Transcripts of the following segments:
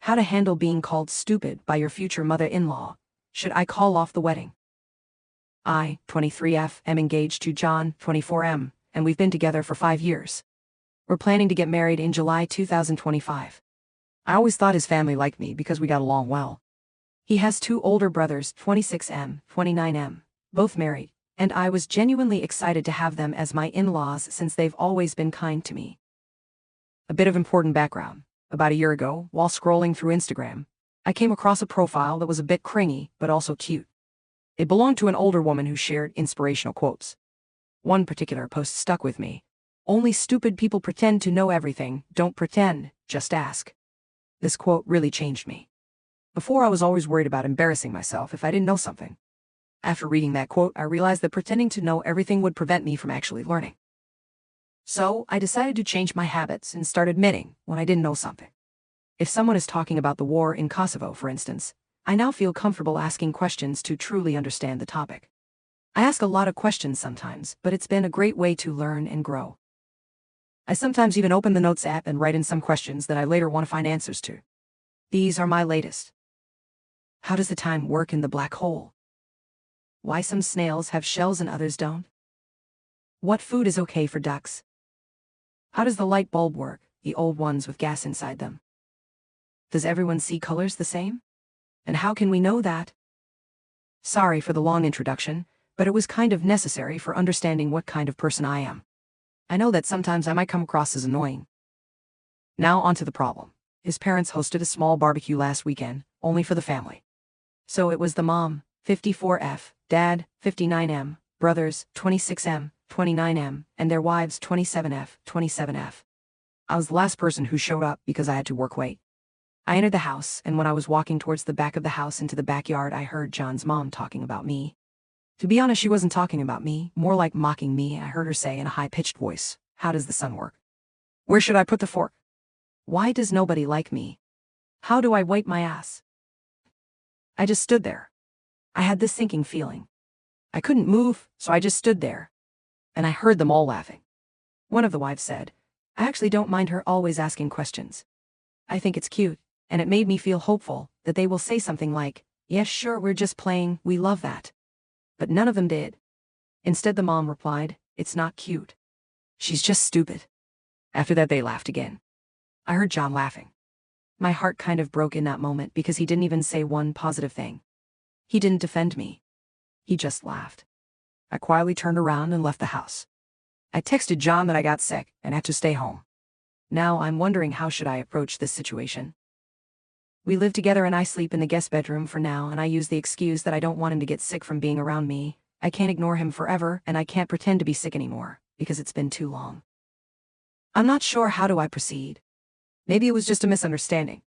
How to handle being called stupid by your future mother-in-law. Should I call off the wedding? I, 23F, am engaged to John, 24M, and we've been together for 5 years. We're planning to get married in July 2025. I always thought his family liked me because we got along well. He has 2 older brothers, 26M, 29M, both married, and I was genuinely excited to have them as my in-laws since they've always been kind to me. A bit of important background. About a year ago, while scrolling through Instagram, I came across a profile that was a bit cringy, but also cute. It belonged to an older woman who shared inspirational quotes. One particular post stuck with me. Only stupid people pretend to know everything. Don't pretend, just ask. This quote really changed me. Before, I was always worried about embarrassing myself if I didn't know something. After reading that quote, I realized that pretending to know everything would prevent me from actually learning. So, I decided to change my habits and start admitting when I didn't know something. If someone is talking about the war in Kosovo, for instance, I now feel comfortable asking questions to truly understand the topic. I ask a lot of questions sometimes, but it's been a great way to learn and grow. I sometimes even open the Notes app and write in some questions that I later want to find answers to. These are my latest. How does the time work in the black hole? Why some snails have shells and others don't? What food is okay for ducks? How does the light bulb work, the old ones with gas inside them? Does everyone see colors the same? And how can we know that? Sorry for the long introduction, but it was kind of necessary for understanding what kind of person I am. I know that sometimes I might come across as annoying. Now onto the problem. His parents hosted a small barbecue last weekend, only for the family. So it was the mom, 54F, dad, 59M, brothers, 26M, 29M, and their wives, 27F, 27F. I was the last person who showed up because I had to work late. I entered the house, and when I was walking towards the back of the house into the backyard, I heard John's mom talking about me. To be honest, she wasn't talking about me, more like mocking me. I heard her say in a high-pitched voice, "How does the sun work? Where should I put the fork? Why does nobody like me? How do I wipe my ass?" I just stood there. I had this sinking feeling. I couldn't move, so I just stood there. And I heard them all laughing. One of the wives said, "I actually don't mind her always asking questions. I think it's cute, and it made me feel hopeful that they will say something like, 'Yes, sure, we're just playing, we love that.'" But none of them did. Instead, the mom replied, "It's not cute. She's just stupid." After that, they laughed again. I heard John laughing. My heart kind of broke in that moment because he didn't even say one positive thing. He didn't defend me. He just laughed. I quietly turned around and left the house. I texted John that I got sick and had to stay home. Now I'm wondering, how should I approach this situation? We live together and I sleep in the guest bedroom for now, and I use the excuse that I don't want him to get sick from being around me. I can't ignore him forever, and I can't pretend to be sick anymore, because it's been too long. I'm not sure how do I proceed. Maybe it was just a misunderstanding.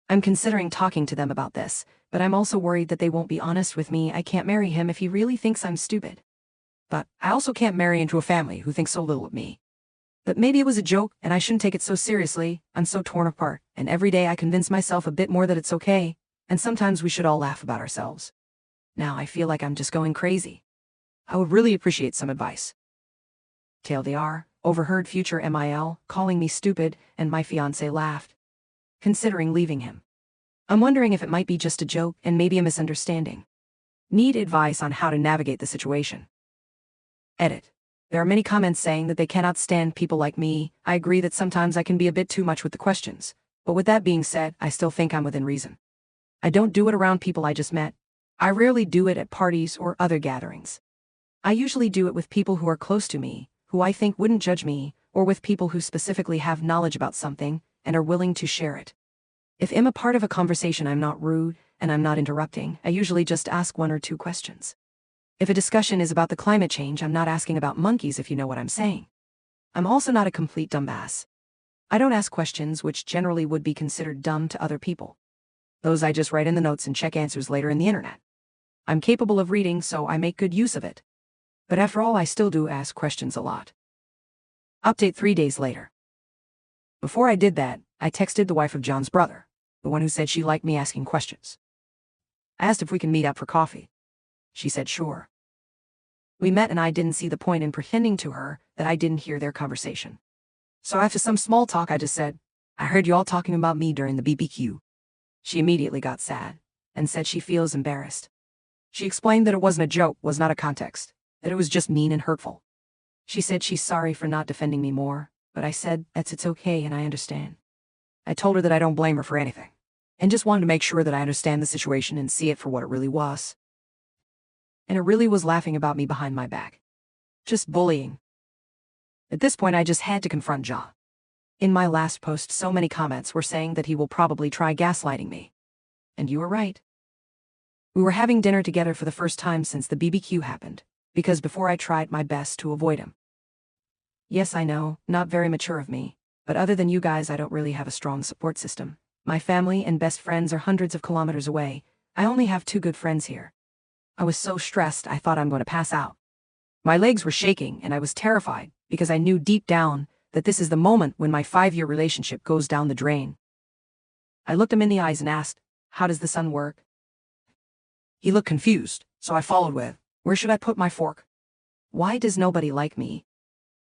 I'm considering talking to them about this, but I'm also worried that they won't be honest with me. I can't marry him if he really thinks I'm stupid. But I also can't marry into a family who thinks so little of me. But maybe it was a joke, and I shouldn't take it so seriously. I'm so torn apart, and every day I convince myself a bit more that it's okay, and sometimes we should all laugh about ourselves. Now I feel like I'm just going crazy. I would really appreciate some advice. TLDR, overheard future MIL calling me stupid, and my fiancé laughed. Considering leaving him. I'm wondering if it might be just a joke and maybe a misunderstanding. Need advice on how to navigate the situation. Edit. There are many comments saying that they cannot stand people like me. I agree that sometimes I can be a bit too much with the questions, but with that being said, I still think I'm within reason. I don't do it around people I just met. I rarely do it at parties or other gatherings. I usually do it with people who are close to me, who I think wouldn't judge me, or with people who specifically have knowledge about something and are willing to share it. If I'm a part of a conversation, I'm not rude and I'm not interrupting. I usually just ask 1 or 2 questions. If a discussion is about the climate change, I'm not asking about monkeys, if you know what I'm saying. I'm also not a complete dumbass. I don't ask questions which generally would be considered dumb to other people. Those I just write in the notes and check answers later in the internet. I'm capable of reading, so I make good use of it. But after all, I still do ask questions a lot. Update 3 days later. Before I did that, I texted the wife of John's brother, the one who said she liked me asking questions. I asked if we can meet up for coffee. She said sure. We met, and I didn't see the point in pretending to her that I didn't hear their conversation. So after some small talk, I just said, "I heard you all talking about me during the BBQ." She immediately got sad and said she feels embarrassed. She explained that it wasn't a joke, was not a context, that it was just mean and hurtful. She said she's sorry for not defending me more, but I said it's okay and I understand. I told her that I don't blame her for anything, and just wanted to make sure that I understand the situation and see it for what it really was. And it really was laughing about me behind my back. Just bullying. At this point I just had to confront John. In my last post so many comments were saying that he will probably try gaslighting me. And you were right. We were having dinner together for the first time since the BBQ happened, because before I tried my best to avoid him. Yes, I know, not very mature of me, but other than you guys I don't really have a strong support system. My family and best friends are hundreds of kilometers away. I only have 2 good friends here. I was so stressed I thought I'm going to pass out. My legs were shaking and I was terrified because I knew deep down that this is the moment when my 5-year relationship goes down the drain. I looked him in the eyes and asked, "How does the sun work?" He looked confused, so I followed with, "Where should I put my fork? Why does nobody like me?"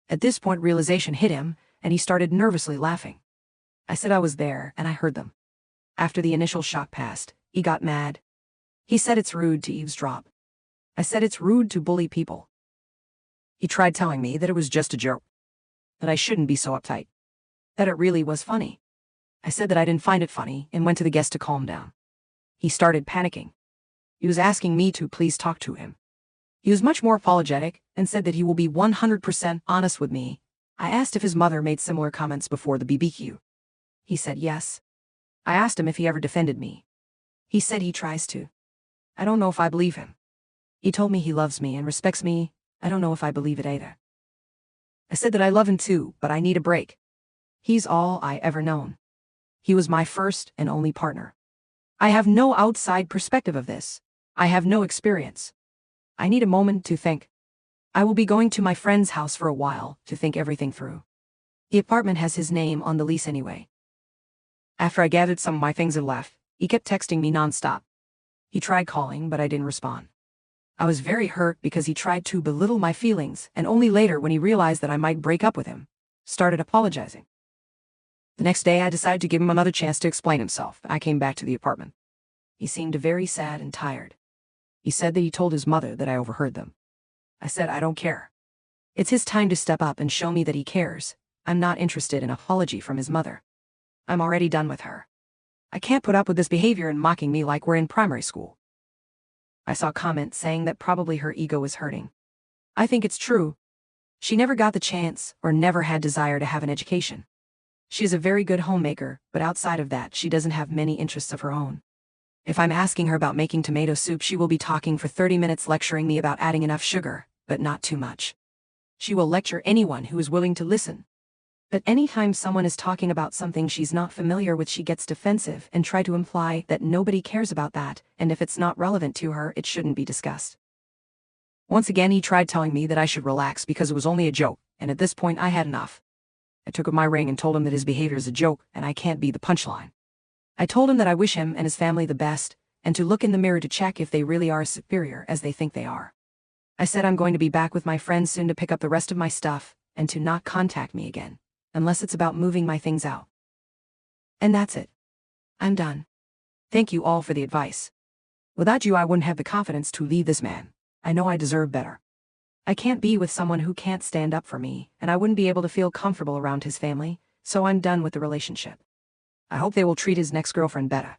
At this point realization hit him, and he started nervously laughing. I said I was there, and I heard them. After the initial shock passed, he got mad. He said it's rude to eavesdrop. I said it's rude to bully people. He tried telling me that it was just a joke, that I shouldn't be so uptight, that it really was funny. I said that I didn't find it funny and went to the guest to calm down. He started panicking. He was asking me to please talk to him. He was much more apologetic and said that he will be 100% honest with me. I asked if his mother made similar comments before the BBQ. He said yes. I asked him if he ever defended me. He said he tries to. I don't know if I believe him. He told me he loves me and respects me. I don't know if I believe it either. I said that I love him too, but I need a break. He's all I ever known. He was my first and only partner. I have no outside perspective of this. I have no experience. I need a moment to think. I will be going to my friend's house for a while to think everything through. The apartment has his name on the lease anyway. After I gathered some of my things and left, he kept texting me nonstop. He tried calling, but I didn't respond. I was very hurt because he tried to belittle my feelings, and only later, when he realized that I might break up with him, started apologizing. The next day I decided to give him another chance to explain himself. I came back to the apartment. He seemed very sad and tired. He said that he told his mother that I overheard them. I said I don't care. It's his time to step up and show me that he cares. I'm not interested in an apology from his mother. I'm already done with her. I can't put up with this behavior and mocking me like we're in primary school. I saw comments saying that probably her ego is hurting. I think it's true. She never got the chance or never had desire to have an education. She is a very good homemaker, but outside of that she doesn't have many interests of her own. If I'm asking her about making tomato soup, she will be talking for 30 minutes lecturing me about adding enough sugar, but not too much. She will lecture anyone who is willing to listen. But anytime someone is talking about something she's not familiar with, she gets defensive and try to imply that nobody cares about that, and if it's not relevant to her, it shouldn't be discussed. Once again he tried telling me that I should relax because it was only a joke, and at this point I had enough. I took up my ring and told him that his behavior is a joke and I can't be the punchline. I told him that I wish him and his family the best, and to look in the mirror to check if they really are as superior as they think they are. I said I'm going to be back with my friends soon to pick up the rest of my stuff, and to not contact me again, unless it's about moving my things out. And that's it. I'm done. Thank you all for the advice. Without you I wouldn't have the confidence to leave this man. I know I deserve better. I can't be with someone who can't stand up for me, and I wouldn't be able to feel comfortable around his family, so I'm done with the relationship. I hope they will treat his next girlfriend better.